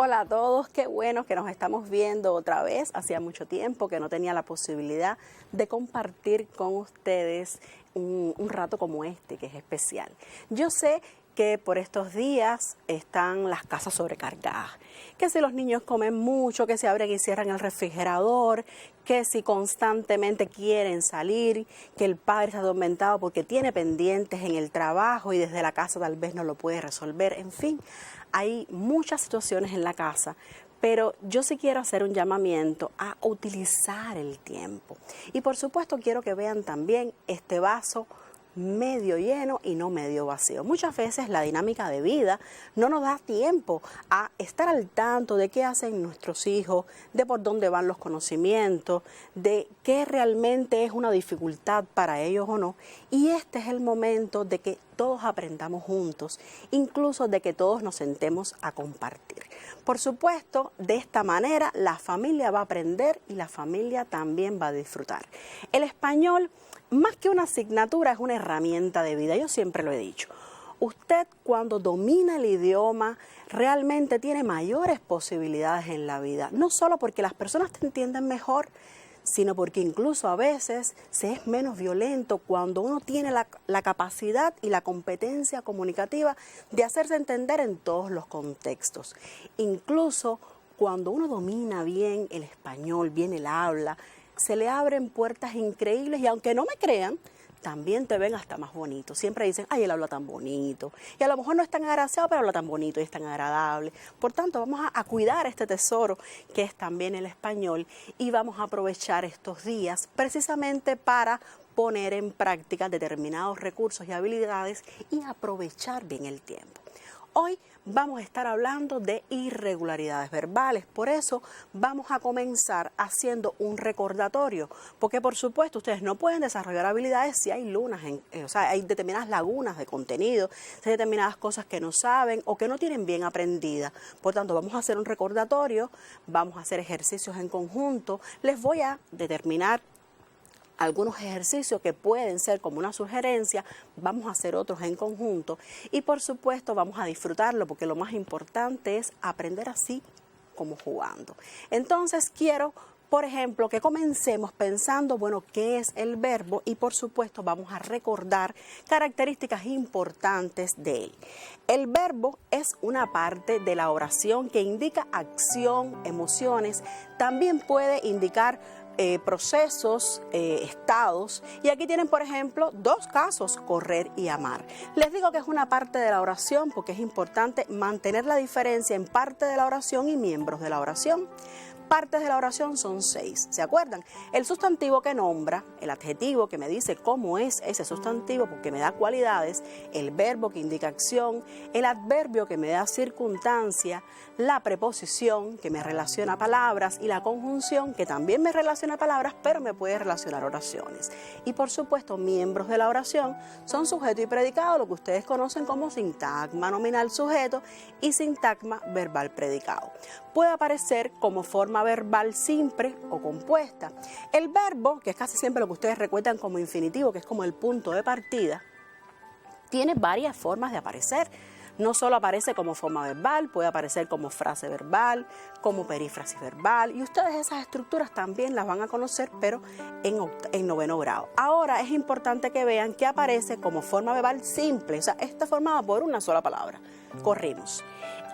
Hola a todos, qué bueno que nos estamos viendo otra vez. Hacía mucho tiempo que no tenía la posibilidad de compartir con ustedes un rato como este, que es especial. Yo sé que por estos días están las casas sobrecargadas, que si los niños comen mucho, que si abren y cierran el refrigerador, que si constantemente quieren salir, que el padre está atormentado porque tiene pendientes en el trabajo y desde la casa tal vez no lo puede resolver, en fin, hay muchas situaciones en la casa. Pero yo sí quiero hacer un llamamiento a utilizar el tiempo. Y por supuesto quiero que vean también este vaso medio lleno y no medio vacío. Muchas veces la dinámica de vida no nos da tiempo a estar al tanto de qué hacen nuestros hijos, de por dónde van los conocimientos, de qué realmente es una dificultad para ellos o no. Y este es el momento de que todos aprendamos juntos, incluso de que todos nos sentemos a compartir. Por supuesto, de esta manera la familia va a aprender y la familia también va a disfrutar. El español, más que una asignatura, es una herramienta de vida. Yo siempre lo he dicho. Usted cuando domina el idioma realmente tiene mayores posibilidades en la vida. No solo porque las personas te entienden mejor, sino porque incluso a veces se es menos violento cuando uno tiene la capacidad y la competencia comunicativa de hacerse entender en todos los contextos. Incluso cuando uno domina bien el español, bien el habla, se le abren puertas increíbles y aunque no me crean, también te ven hasta más bonito. Siempre dicen, ay, él habla tan bonito. Y a lo mejor no es tan agraciado, pero habla tan bonito y es tan agradable. Por tanto, vamos a cuidar este tesoro que es también el español y vamos a aprovechar estos días precisamente para poner en práctica determinados recursos y habilidades y aprovechar bien el tiempo. Hoy vamos a estar hablando de irregularidades verbales, por eso vamos a comenzar haciendo un recordatorio, porque por supuesto ustedes no pueden desarrollar habilidades si hay hay determinadas lagunas de contenido, si hay determinadas cosas que no saben o que no tienen bien aprendidas. Por tanto, vamos a hacer un recordatorio, vamos a hacer ejercicios en conjunto, les voy a determinar algunos ejercicios que pueden ser como una sugerencia, vamos a hacer otros en conjunto y por supuesto vamos a disfrutarlo porque lo más importante es aprender así como jugando. Entonces quiero, por ejemplo, que comencemos pensando, bueno, ¿qué es el verbo? Y por supuesto vamos a recordar características importantes de él. El verbo es una parte de la oración que indica acción, emociones, también puede indicar procesos, estados, y aquí tienen por ejemplo dos casos, correr y amar. Les digo que es una parte de la oración porque es importante mantener la diferencia en parte de la oración y miembros de la oración. Partes de la oración son 6, ¿se acuerdan? El sustantivo que nombra, el adjetivo que me dice cómo es ese sustantivo porque me da cualidades, el verbo que indica acción, el adverbio que me da circunstancia, la preposición que me relaciona a palabras y la conjunción que también me relaciona a palabras pero me puede relacionar oraciones. Y por supuesto, miembros de la oración son sujeto y predicado, lo que ustedes conocen como sintagma nominal sujeto y sintagma verbal predicado. Puede aparecer como forma verbal simple o compuesta. El verbo, que es casi siempre lo que ustedes recuerdan como infinitivo, que es como el punto de partida, tiene varias formas de aparecer. No solo aparece como forma verbal, puede aparecer como frase verbal, como perífrasis verbal, y ustedes esas estructuras también las van a conocer, pero en noveno grado. Ahora es importante que vean que aparece como forma verbal simple, o sea, está formada por una sola palabra, corrimos.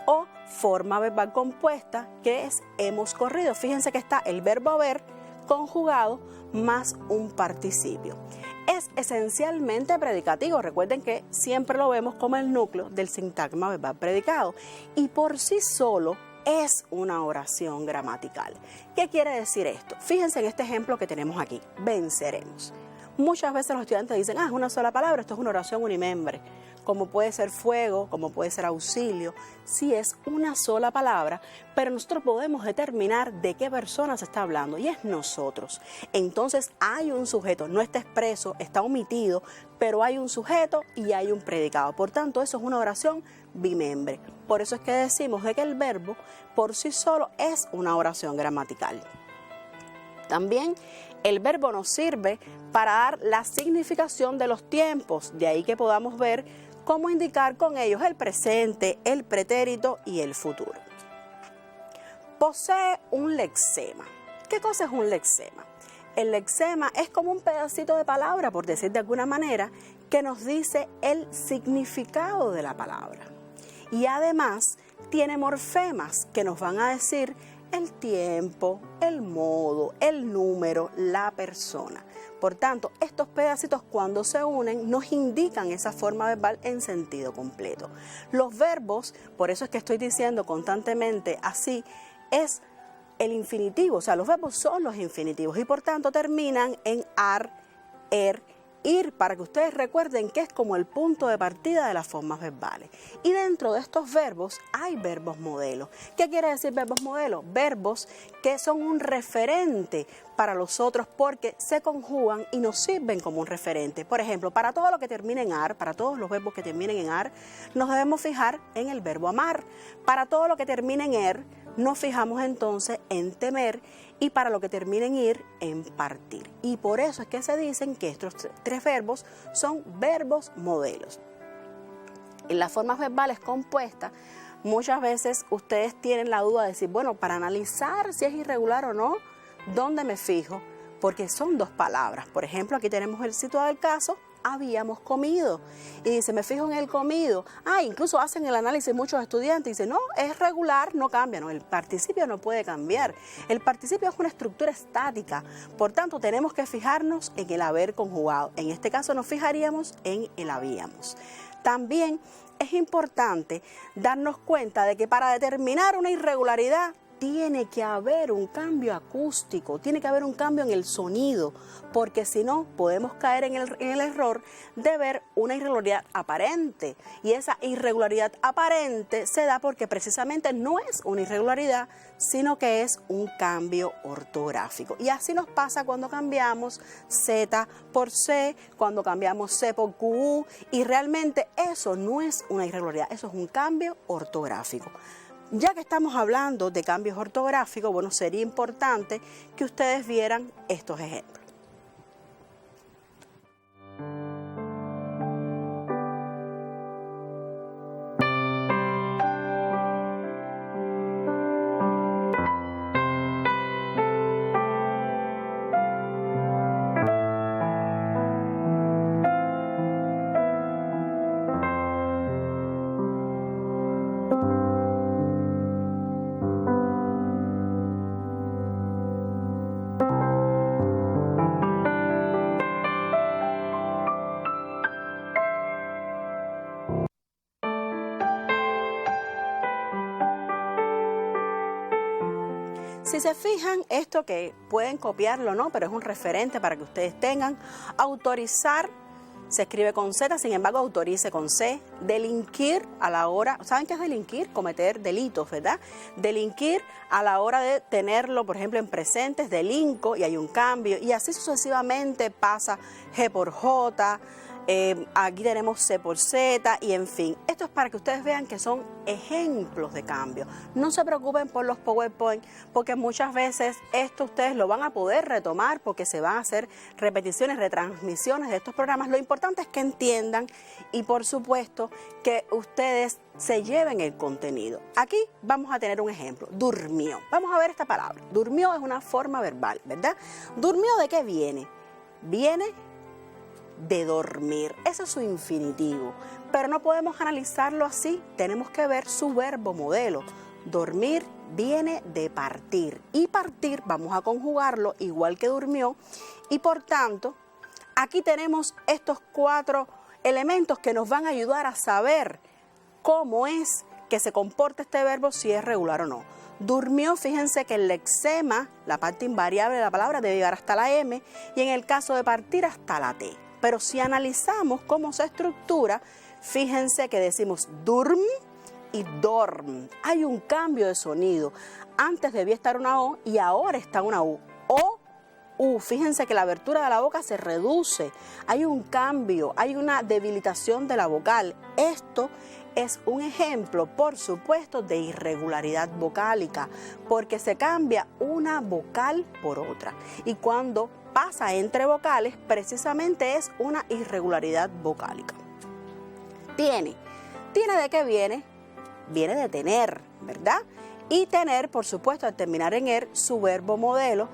O forma verbal compuesta, que es hemos corrido. Fíjense que está el verbo haber conjugado más un participio. Es esencialmente predicativo. Recuerden que siempre lo vemos como el núcleo del sintagma verbal predicado. Y por sí solo es una oración gramatical. ¿Qué quiere decir esto? Fíjense en este ejemplo que tenemos aquí. Venceremos. Muchas veces los estudiantes dicen, es una sola palabra, esto es una oración unimembre. Como puede ser fuego, como puede ser auxilio, sí es una sola palabra, pero nosotros podemos determinar de qué persona se está hablando y es nosotros. Entonces hay un sujeto, no está expreso, está omitido, pero hay un sujeto y hay un predicado. Por tanto, eso es una oración bimembre. Por eso es que decimos de que el verbo por sí solo es una oración gramatical. También el verbo nos sirve para dar la significación de los tiempos, de ahí que podamos ver cómo indicar con ellos el presente, el pretérito y el futuro. Posee un lexema. ¿Qué cosa es un lexema? El lexema es como un pedacito de palabra, por decir de alguna manera, que nos dice el significado de la palabra. Y además tiene morfemas que nos van a decir el tiempo, el modo, el número, la persona. Por tanto, estos pedacitos cuando se unen nos indican esa forma verbal en sentido completo. Los verbos, por eso es que estoy diciendo constantemente así, es el infinitivo, o sea, los verbos son los infinitivos y por tanto terminan en ar, ir, para que ustedes recuerden que es como el punto de partida de las formas verbales. Y dentro de estos verbos hay verbos modelos. ¿Qué quiere decir verbos modelos? Verbos que son un referente para los otros porque se conjugan y nos sirven como un referente. Por ejemplo, para todo lo que termine en ar, para todos los verbos que terminen en ar, nos debemos fijar en el verbo amar. Para todo lo que termine en nos fijamos entonces en temer y para lo que termine en ir, en partir. Y por eso es que se dicen que estos tres verbos son verbos modelos. En las formas verbales compuestas, muchas veces ustedes tienen la duda de decir, bueno, para analizar si es irregular o no, ¿dónde me fijo? Porque son dos palabras. Por ejemplo, aquí tenemos el situado del caso, habíamos comido. Y dice, me fijo en el comido. Incluso hacen el análisis muchos estudiantes y dicen, no, es regular, no cambia. No, el participio no puede cambiar. El participio es una estructura estática. Por tanto, tenemos que fijarnos en el haber conjugado. En este caso nos fijaríamos en el habíamos. También es importante darnos cuenta de que para determinar una irregularidad tiene que haber un cambio acústico, tiene que haber un cambio en el sonido, porque si no podemos caer en el error de ver una irregularidad aparente. Y esa irregularidad aparente se da porque precisamente no es una irregularidad, sino que es un cambio ortográfico. Y así nos pasa cuando cambiamos Z por C, cuando cambiamos C por QU, y realmente eso no es una irregularidad, eso es un cambio ortográfico. Ya que estamos hablando de cambios ortográficos, bueno, sería importante que ustedes vieran estos ejemplos. Si se fijan, esto que pueden copiarlo, ¿no? Pero es un referente para que ustedes tengan. Autorizar se escribe con Z, sin embargo, autorice con C. Delinquir a la hora, ¿saben qué es delinquir? Cometer delitos, ¿verdad? Delinquir a la hora de tenerlo, por ejemplo, en presentes, delinco y hay un cambio. Y así sucesivamente pasa G por J. Aquí tenemos C por Z y en fin, esto es para que ustedes vean que son ejemplos de cambio. No se preocupen por los PowerPoint porque muchas veces esto ustedes lo van a poder retomar porque se van a hacer repeticiones, retransmisiones de estos programas. Lo importante es que entiendan y por supuesto que ustedes se lleven el contenido. Aquí vamos a tener un ejemplo, durmió. Vamos a ver esta palabra. Durmió es una forma verbal, ¿verdad? ¿Durmió de qué viene? Viene de dormir, ese es su infinitivo, pero no podemos analizarlo así, tenemos que ver su verbo modelo. Dormir viene de partir y partir vamos a conjugarlo igual que durmió y por tanto aquí tenemos estos 4 elementos que nos van a ayudar a saber cómo es que se comporta este verbo, si es regular o no. Durmió, fíjense que el lexema, la parte invariable de la palabra, debe llegar hasta la M y en el caso de partir hasta la T. Pero si analizamos cómo se estructura, fíjense que decimos durm y dorm. Hay un cambio de sonido. Antes debía estar una O y ahora está una U. O, U. Fíjense que la abertura de la boca se reduce. Hay un cambio, hay una debilitación de la vocal. Esto es un ejemplo, por supuesto, de irregularidad vocálica, porque se cambia una vocal por otra. Y cuando pasa entre vocales, precisamente es una irregularidad vocálica. ¿Tiene de qué viene? Viene de tener, ¿verdad? Y tener, por supuesto, al terminar en er, su verbo modelo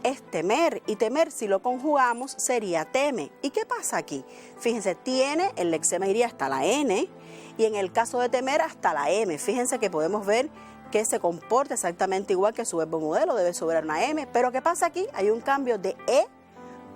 es temer. Y temer, si lo conjugamos, sería teme. ¿Y qué pasa aquí? Fíjense, tiene, el lexema iría hasta la N, y en el caso de temer, hasta la M. Fíjense que podemos ver que se comporta exactamente igual que su verbo modelo, debe sobrar una M. Pero ¿qué pasa aquí? Hay un cambio de E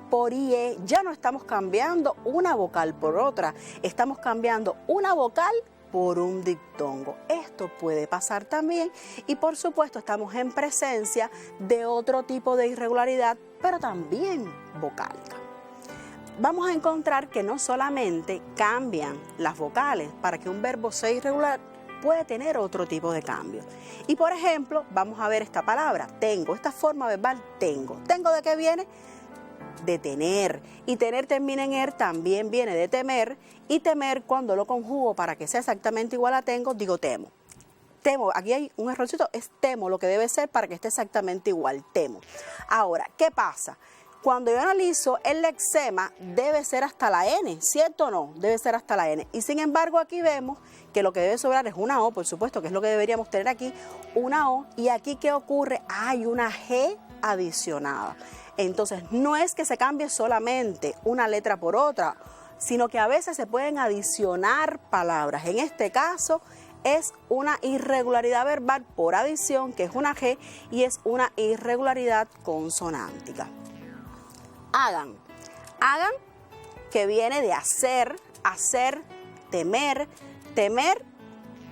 por IE. Ya no estamos cambiando una vocal por otra, estamos cambiando una vocal por un diptongo. Esto puede pasar también y por supuesto estamos en presencia de otro tipo de irregularidad, pero también vocálica. Vamos a encontrar que no solamente cambian las vocales, para que un verbo sea irregular puede tener otro tipo de cambio. Y por ejemplo, vamos a ver esta palabra, tengo, esta forma verbal tengo. ¿Tengo de qué viene? De tener, y tener termina en er, también viene de temer, y temer cuando lo conjugo para que sea exactamente igual a tengo, digo temo. Temo, aquí hay un errorcito, es temo, lo que debe ser para que esté exactamente igual, temo. Ahora, ¿qué pasa? Cuando yo analizo el lexema debe ser hasta la N, ¿cierto o no? Debe ser hasta la N, y sin embargo aquí vemos que lo que debe sobrar es una O, por supuesto, que es lo que deberíamos tener aquí, una O, y aquí ¿qué ocurre? Hay una G adicionada. Entonces, no es que se cambie solamente una letra por otra, sino que a veces se pueden adicionar palabras. En este caso, es una irregularidad verbal por adición, que es una G, y es una irregularidad consonántica. Hagan, que viene de hacer, temer,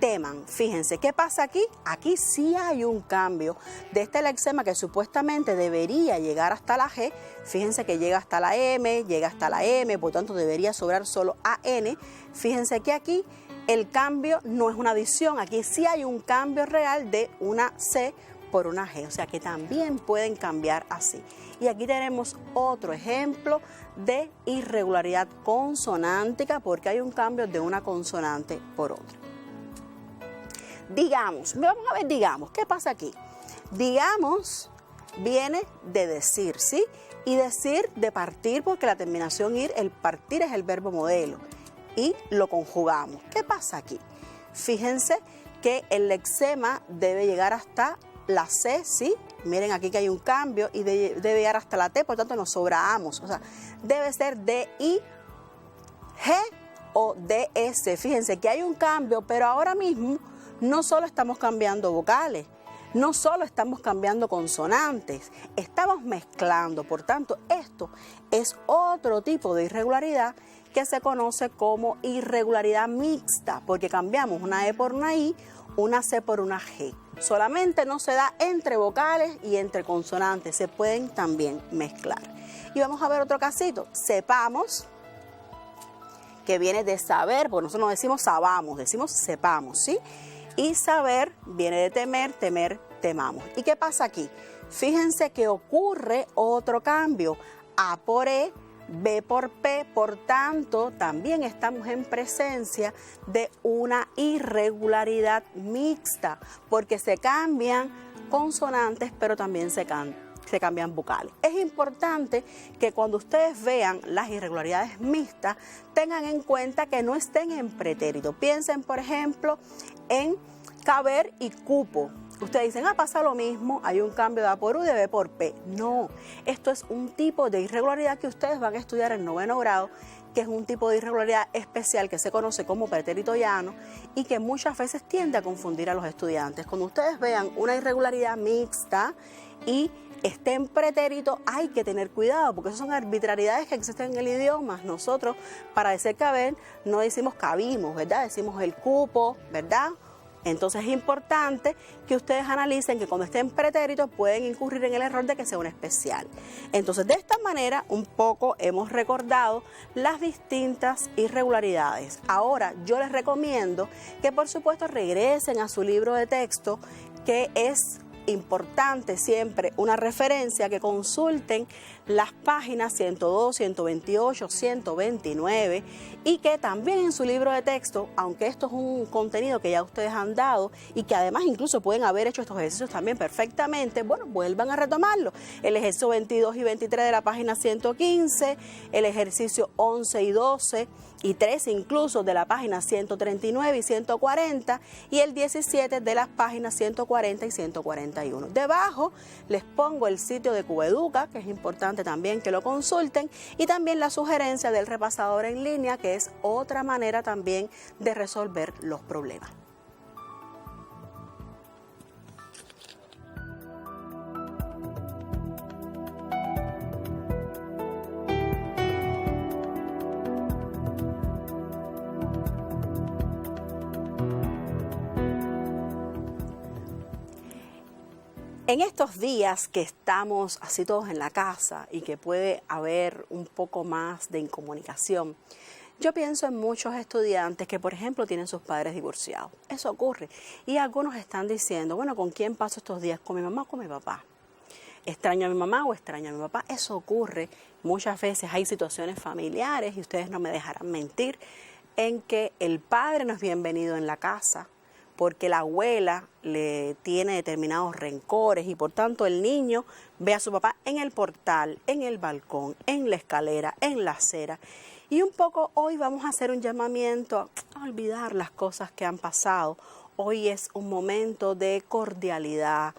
teman. Fíjense, ¿qué pasa aquí? Aquí sí hay un cambio de este lexema que supuestamente debería llegar hasta la G. Fíjense que llega hasta la M, llega hasta la M, por tanto debería sobrar solo AN. Fíjense que aquí el cambio no es una adición, aquí sí hay un cambio real de una C por una G, o sea que también pueden cambiar así. Y aquí tenemos otro ejemplo de irregularidad consonántica porque hay un cambio de una consonante por otra. Digamos, vamos a ver digamos, ¿qué pasa aquí? Digamos viene de decir, ¿sí? Y decir de partir porque la terminación ir, el partir es el verbo modelo y lo conjugamos. ¿Qué pasa aquí? Fíjense que el lexema debe llegar hasta la C, ¿sí? Miren aquí que hay un cambio y debe llegar hasta la T, por tanto nos sobra amos, o sea, debe ser D-I, G o D-S. Fíjense que hay un cambio, pero ahora mismo no solo estamos cambiando vocales, no solo estamos cambiando consonantes, estamos mezclando. Por tanto, esto es otro tipo de irregularidad que se conoce como irregularidad mixta, porque cambiamos una E por una I, una C por una G. Solamente no se da entre vocales y entre consonantes, se pueden también mezclar. Y vamos a ver otro casito. Sepamos, que viene de saber, porque nosotros no decimos sabamos, decimos sepamos, ¿sí? Y saber viene de temer, temamos. ¿Y qué pasa aquí? Fíjense que ocurre otro cambio. A por E, B por P, por tanto, también estamos en presencia de una irregularidad mixta, porque se cambian consonantes, pero también se cambian vocales. Es importante que cuando ustedes vean las irregularidades mixtas, tengan en cuenta que no estén en pretérito. Piensen, por ejemplo, en caber y cupo. Ustedes dicen, pasa lo mismo, hay un cambio de A por U y de B por P. No, esto es un tipo de irregularidad que ustedes van a estudiar en 9º grado, que es un tipo de irregularidad especial que se conoce como pretérito llano y que muchas veces tiende a confundir a los estudiantes. Cuando ustedes vean una irregularidad mixta y esté en pretérito, hay que tener cuidado porque esas son arbitrariedades que existen en el idioma. Nosotros, para decir caber, no decimos cabimos, ¿verdad? Decimos el cupo, ¿verdad? Entonces es importante que ustedes analicen que cuando estén pretéritos pueden incurrir en el error de que sea un especial. Entonces de esta manera un poco hemos recordado las distintas irregularidades. Ahora yo les recomiendo que por supuesto regresen a su libro de texto, que es importante siempre una referencia, que consulten las páginas 102, 128, 129 y que también en su libro de texto, aunque esto es un contenido que ya ustedes han dado y que además incluso pueden haber hecho estos ejercicios también perfectamente, bueno, vuelvan a retomarlo. El ejercicio 22 y 23 de la página 115, el ejercicio 11 y 12 y 13 incluso de la página 139 y 140 y el 17 de las páginas 140 y 141. Debajo les pongo el sitio de Cubeduca, que es importante también que lo consulten, y también la sugerencia del repasador en línea, que es otra manera también de resolver los problemas. En estos días que estamos así todos en la casa y que puede haber un poco más de incomunicación, yo pienso en muchos estudiantes que, por ejemplo, tienen sus padres divorciados. Eso ocurre. Y algunos están diciendo, bueno, ¿con quién paso estos días? ¿Con mi mamá o con mi papá? ¿Extraño a mi mamá o extraño a mi papá? Eso ocurre. Muchas veces hay situaciones familiares, y ustedes no me dejarán mentir, en que el padre no es bienvenido en la casa, porque la abuela le tiene determinados rencores y por tanto el niño ve a su papá en el portal, en el balcón, en la escalera, en la acera. Y un poco hoy vamos a hacer un llamamiento a olvidar las cosas que han pasado. Hoy es un momento de cordialidad,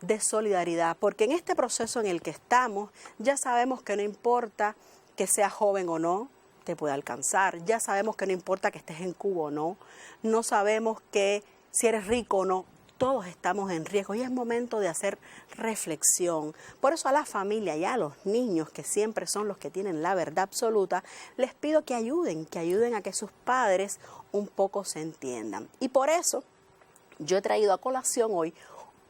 de solidaridad, porque en este proceso en el que estamos ya sabemos que no importa que seas joven o no, te puede alcanzar. Ya sabemos que no importa que estés en Cuba o no. No sabemos que si eres rico o no, todos estamos en riesgo y es momento de hacer reflexión. Por eso a la familia y a los niños, que siempre son los que tienen la verdad absoluta, les pido que ayuden a que sus padres un poco se entiendan. Y por eso yo he traído a colación hoy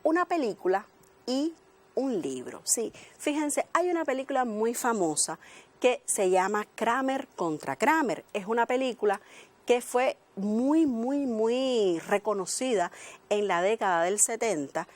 una película y un libro. Sí, fíjense, hay una película muy famosa que se llama Kramer contra Kramer. Es una película que fue muy reconocida en la década del 70,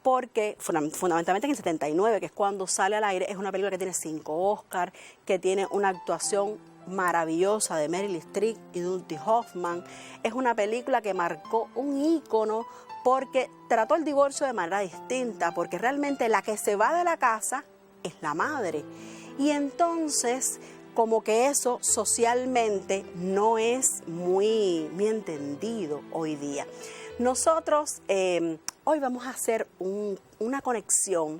porque fundamentalmente en el 79, que es cuando sale al aire. Es una película que tiene 5 Oscars, que tiene una actuación maravillosa de Meryl Streep y Dustin Hoffman. Es una película que marcó un ícono porque trató el divorcio de manera distinta, porque realmente la que se va de la casa es la madre. Y entonces, como que eso socialmente no es muy entendido hoy día. Nosotros hoy vamos a hacer una conexión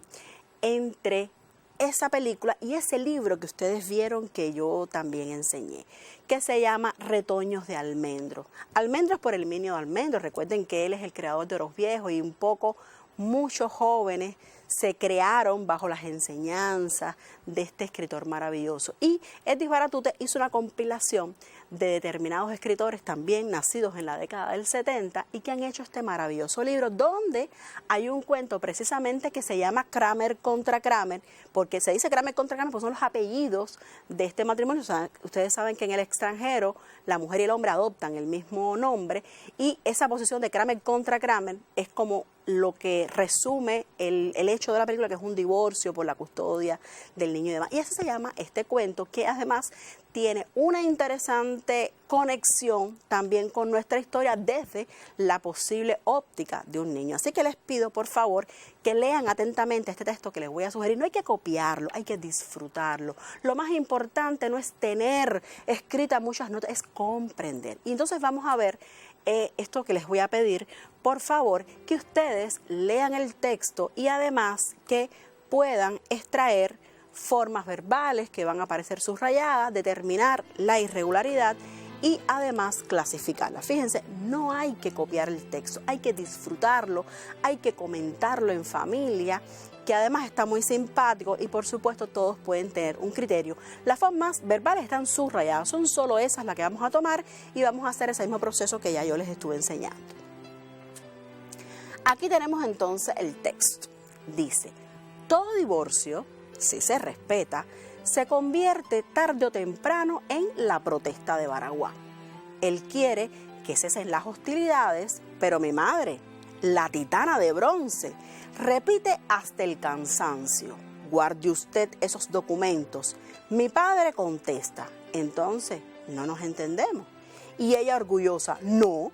entre esa película y ese libro que ustedes vieron que yo también enseñé, que se llama Retoños de Almendro. Almendros por el Minio de Almendro. Recuerden que él es el creador de Oros Viejos y un poco muchos jóvenes se crearon bajo las enseñanzas de este escritor maravilloso. Y Edith Baratute hizo una compilación de determinados escritores también nacidos en la década del 70 y que han hecho este maravilloso libro, donde hay un cuento precisamente que se llama Kramer contra Kramer, porque se dice Kramer contra Kramer, pues son los apellidos de este matrimonio. O sea, ustedes saben que en el extranjero la mujer y el hombre adoptan el mismo nombre, y esa posición de Kramer contra Kramer es como lo que resume el hecho de la película, que es un divorcio por la custodia del niño y demás. Y así se llama este cuento, que además tiene una interesante conexión también con nuestra historia desde la posible óptica de un niño. Así que les pido, por favor, que lean atentamente este texto que les voy a sugerir. No hay que copiarlo, hay que disfrutarlo. Lo más importante no es tener escritas muchas notas, es comprender. Y entonces vamos a ver esto que les voy a pedir, por favor, que ustedes lean el texto y además que puedan extraer formas verbales que van a aparecer subrayadas, determinar la irregularidad y además clasificarla. Fíjense, no hay que copiar el texto, hay que disfrutarlo, hay que comentarlo en familia, que además está muy simpático y por supuesto todos pueden tener un criterio. Las formas verbales están subrayadas, son solo esas las que vamos a tomar y vamos a hacer ese mismo proceso que ya yo les estuve enseñando. Aquí tenemos entonces el texto. Dice: todo divorcio, si se respeta, se convierte tarde o temprano en la protesta de Baraguá. Él quiere que cesen las hostilidades, pero mi madre, la titana de bronce. Repite hasta el cansancio. Guarde usted esos documentos. Mi padre contesta. Entonces, no nos entendemos. Y ella orgullosa, no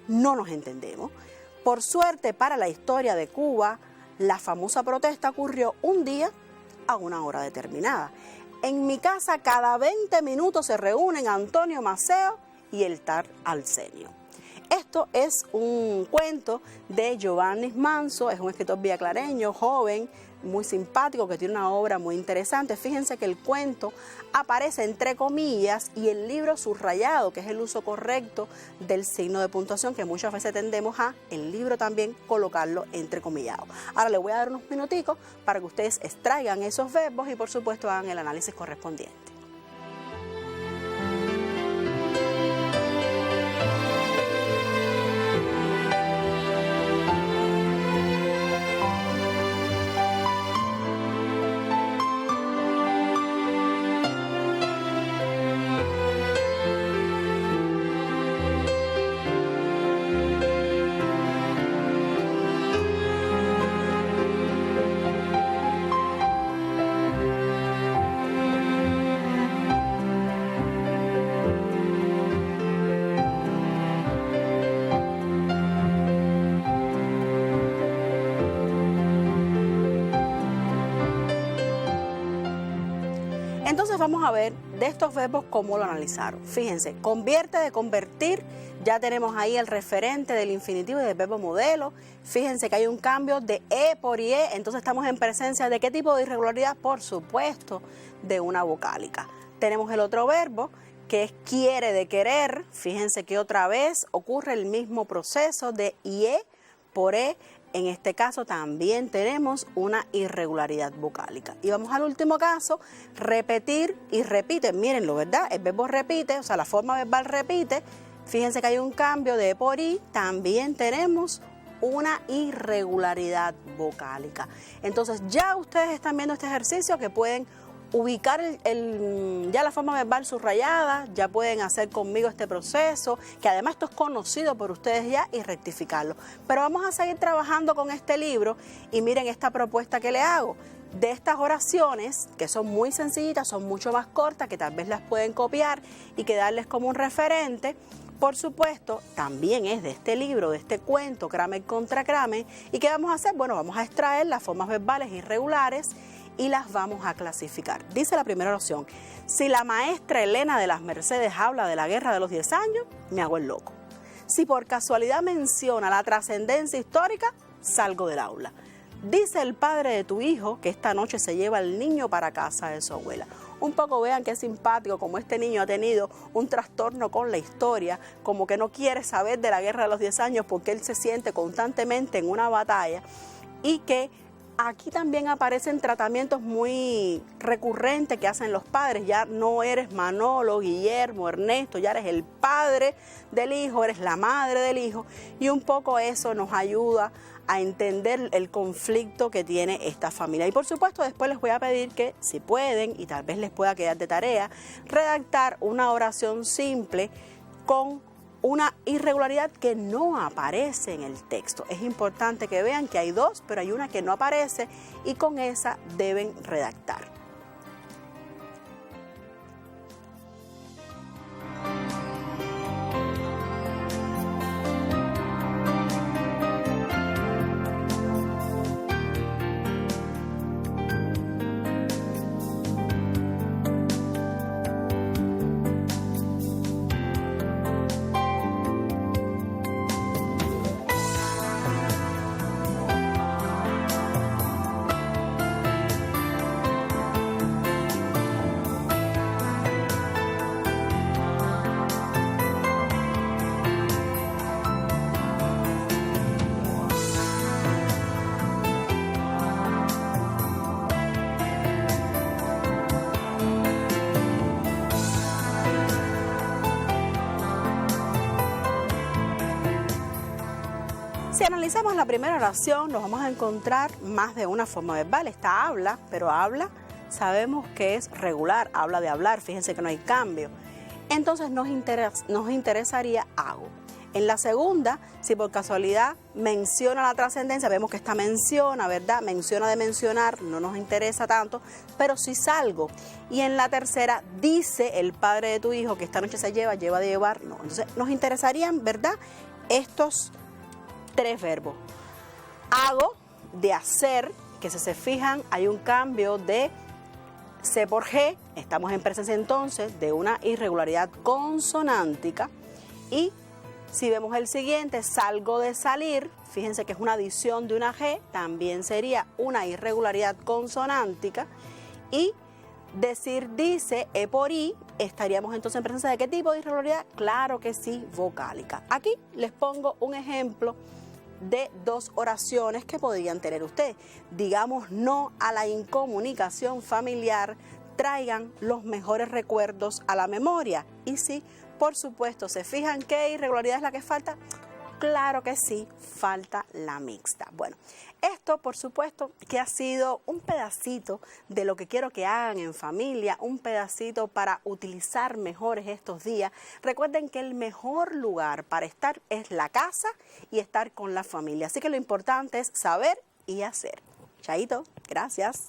nos entendemos. Por suerte para la historia de Cuba, la famosa protesta ocurrió un día a una hora determinada. En mi casa cada 20 minutos se reúnen Antonio Maceo y el Tar Arsenio. Esto es un cuento de Giovanni Manso, es un escritor villaclareño, joven, muy simpático, que tiene una obra muy interesante. Fíjense que el cuento aparece entre comillas y el libro subrayado, que es el uso correcto del signo de puntuación, que muchas veces tendemos a el libro también colocarlo entrecomillado. Ahora les voy a dar unos minuticos para que ustedes extraigan esos verbos y por supuesto hagan el análisis correspondiente. Entonces vamos a ver de estos verbos cómo lo analizaron. Fíjense, convierte de convertir, ya tenemos ahí el referente del infinitivo y del verbo modelo. Fíjense que hay un cambio de e por ie, entonces estamos en presencia de ¿qué tipo de irregularidad? Por supuesto, de una vocálica. Tenemos el otro verbo que es quiere de querer. Fíjense que otra vez ocurre el mismo proceso de ie por e. En este caso también tenemos una irregularidad vocálica. Y vamos al último caso, repetir y repite. Mírenlo, ¿verdad? El verbo repite, o sea, la forma verbal repite. Fíjense que hay un cambio de por i. También tenemos una irregularidad vocálica. Entonces ya ustedes están viendo este ejercicio que pueden ubicar ya la forma verbal subrayada, ya pueden hacer conmigo este proceso, que además esto es conocido por ustedes ya, y rectificarlo. Pero vamos a seguir trabajando con este libro y miren esta propuesta que le hago. De estas oraciones, que son muy sencillitas, son mucho más cortas, que tal vez las pueden copiar y quedarles como un referente. Por supuesto, también es de este libro, de este cuento, Kramer contra Kramer. ¿Y qué vamos a hacer? Bueno, vamos a extraer las formas verbales irregulares y las vamos a clasificar. Dice la primera oración: si la maestra Elena de las Mercedes habla de la guerra de los 10 años, me hago el loco. Si por casualidad menciona la trascendencia histórica, salgo del aula. Dice el padre de tu hijo que esta noche se lleva al niño para casa de su abuela. Un poco vean qué simpático, como este niño ha tenido un trastorno con la historia, como que no quiere saber de la guerra de los 10 años porque él se siente constantemente en una batalla, y que aquí también aparecen tratamientos muy recurrentes que hacen los padres. Ya no eres Manolo, Guillermo, Ernesto, ya eres el padre del hijo, eres la madre del hijo, y un poco eso nos ayuda a entender el conflicto que tiene esta familia. Y por supuesto después les voy a pedir que, si pueden, y tal vez les pueda quedar de tarea, redactar una oración simple con una irregularidad que no aparece en el texto. Es importante que vean que hay dos, pero hay una que no aparece y con esa deben redactar. Si analizamos la primera oración, nos vamos a encontrar más de una forma verbal. Esta habla, pero habla, sabemos que es regular, habla de hablar, fíjense que no hay cambio. Entonces nos interesaría hago. En la segunda, si por casualidad menciona la trascendencia, vemos que esta menciona, ¿verdad? Menciona de mencionar, no nos interesa tanto, pero si salgo. Y en la tercera, dice el padre de tu hijo que esta noche se lleva de llevar, no. Entonces nos interesarían, ¿verdad? Estos tres verbos. Hago, de hacer, que si se fijan hay un cambio de C por G, estamos en presencia entonces de una irregularidad consonántica. Y si vemos el siguiente, salgo de salir, fíjense que es una adición de una G, también sería una irregularidad consonántica. Y decir dice, E por I, estaríamos entonces en presencia de ¿qué tipo de irregularidad? Claro que sí, vocálica. Aquí les pongo un ejemplo de dos oraciones que podrían tener ustedes. Digamos no a la incomunicación familiar, traigan los mejores recuerdos a la memoria. Y sí, por supuesto, ¿se fijan qué irregularidad es la que falta? Claro que sí, falta la mixta. Bueno, esto por supuesto que ha sido un pedacito de lo que quiero que hagan en familia, un pedacito para utilizar mejores estos días. Recuerden que el mejor lugar para estar es la casa y estar con la familia. Así que lo importante es saber y hacer. Chaito, gracias.